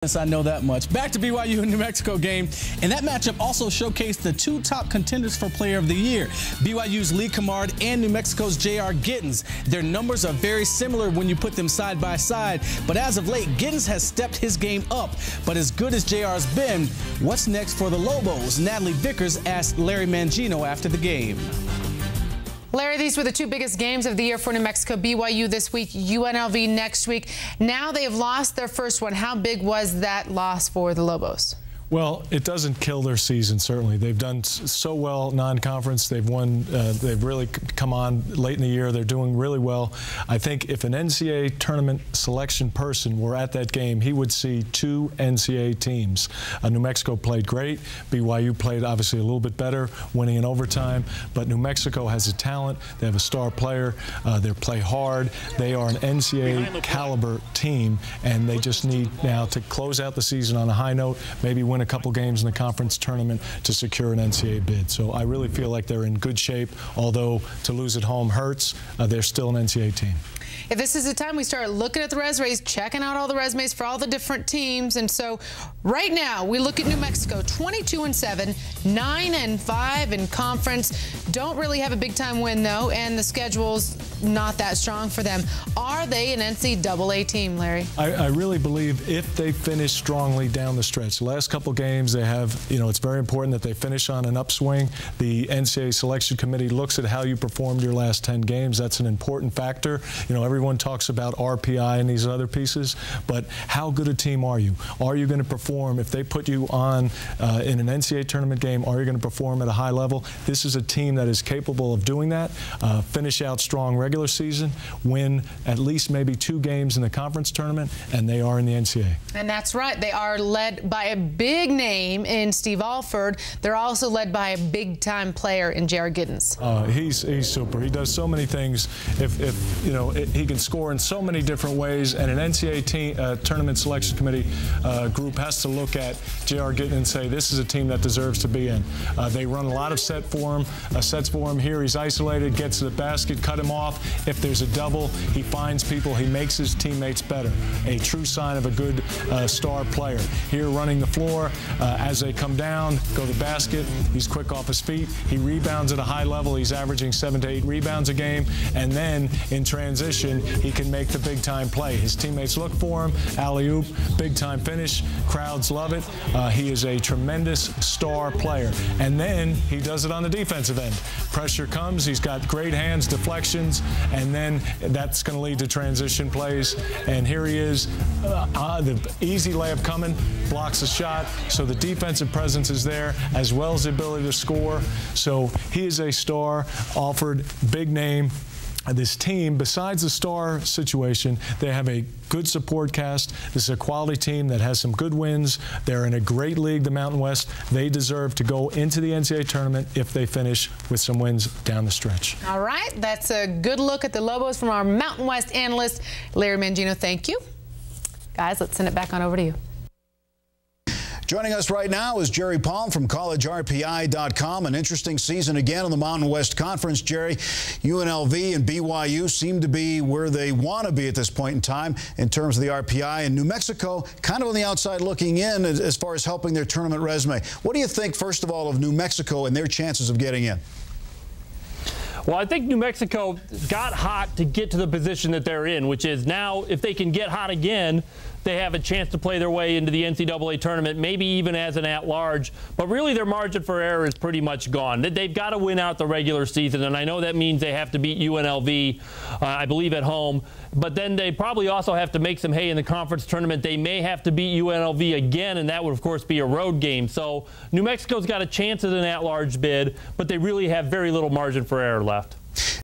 Yes, I know that much. Back to BYU and New Mexico game, and that matchup also showcased the two top contenders for Player of the Year, BYU's Lee Cummard and New Mexico's J.R. Gittens. Their numbers are very similar when you put them side by side, but as of late, Gittens has stepped his game up. But as good as J.R.'s been, what's next for the Lobos? Natalie Vickers asked Larry Mangino after the game. Larry, these were the two biggest games of the year for New Mexico. BYU this week, UNLV next week. Now they have lost their first one. How big was that loss for the Lobos? Well, it doesn't kill their season, certainly. They've done so well non-conference. They've won. They've really come on late in the year. They're doing really well. I think if an NCAA tournament selection person were at that game, he would see two NCAA teams. New Mexico played great. BYU played obviously a little bit better, winning in overtime. But New Mexico has a talent. They have a star player. They play hard. They are an NCAA caliber team, and they just need now to close out the season on a high note, maybe win a couple games in the conference tournament to secure an NCAA bid. So I really feel like they're in good shape, although to lose at home hurts. They're still an NCAA team. If this is the time we start looking at the resumes, checking out all the resumes for all the different teams. And so right now we look at New Mexico, 22-7, 9-5 in conference. Don't really have a big time win though, and the schedule's not that strong for them. Are they an NCAA team, Larry? I really believe if they finish strongly down the stretch. The last couple games they have, it's very important that they finish on an upswing. The NCAA selection committee looks at how you performed your last 10 games. That's an important factor. Everyone talks about RPI and these other pieces, but how good a team are you? Are you going to perform? If they put you on in an NCAA tournament game, are you going to perform at a high level? This is a team that is capable of doing that. Finish out strong regular season, win at least maybe 2 games in the conference tournament, and they are in the NCAA. And that's right. They are led by a big name in Steve Alford. They're also led by a big-time player in J.R. Gittens. He's super. He does so many things. He can score in so many different ways, and an NCAA tournament selection committee group has to look at J.R. Gittens and say this is a team that deserves to be in. They run a lot of sets for him. Here he's isolated, gets to the basket, cut him off. If there's a double, he finds people. He makes his teammates better. A true sign of a good star player. Here running the floor as they come down, go to the basket. He's quick off his feet. He rebounds at a high level. He's averaging 7 to 8 rebounds a game, and then in transition, he can make the big-time play. His teammates look for him. Alley-oop, big-time finish. Crowds love it. He is a tremendous star player. And then he does it on the defensive end. Pressure comes. He's got great hands, deflections, and then that's going to lead to transition plays. And here he is, the easy layup coming, blocks a shot. So the defensive presence is there, as well as the ability to score. So he is a star. Alford, big name. This team, besides the star situation, they have a good support cast. This is a quality team that has some good wins. They're in a great league, the Mountain West. They deserve to go into the NCAA tournament if they finish with some wins down the stretch. All right, that's a good look at the Lobos from our Mountain West analyst, Larry Mangino. Thank you. Guys, let's send it back on over to you. Joining us right now is Jerry Palm from collegerpi.com. An interesting season again in the Mountain West Conference. Jerry, UNLV and BYU seem to be where they want to be at this point in time in terms of the RPI, and New Mexico kind of on the outside looking in as far as helping their tournament resume. What do you think, first of all, of New Mexico and their chances of getting in? Well, I think New Mexico got hot to get to the position that they're in, which is now if they can get hot again, they have a chance to play their way into the NCAA tournament, maybe even as an at-large. But really their margin for error is pretty much gone. They've got to win out the regular season, and I know that means they have to beat UNLV, I believe, at home. But then they probably also have to make some hay in the conference tournament. They may have to beat UNLV again, and that would, of course, be a road game. So New Mexico's got a chance at an at-large bid, but they really have very little margin for error left.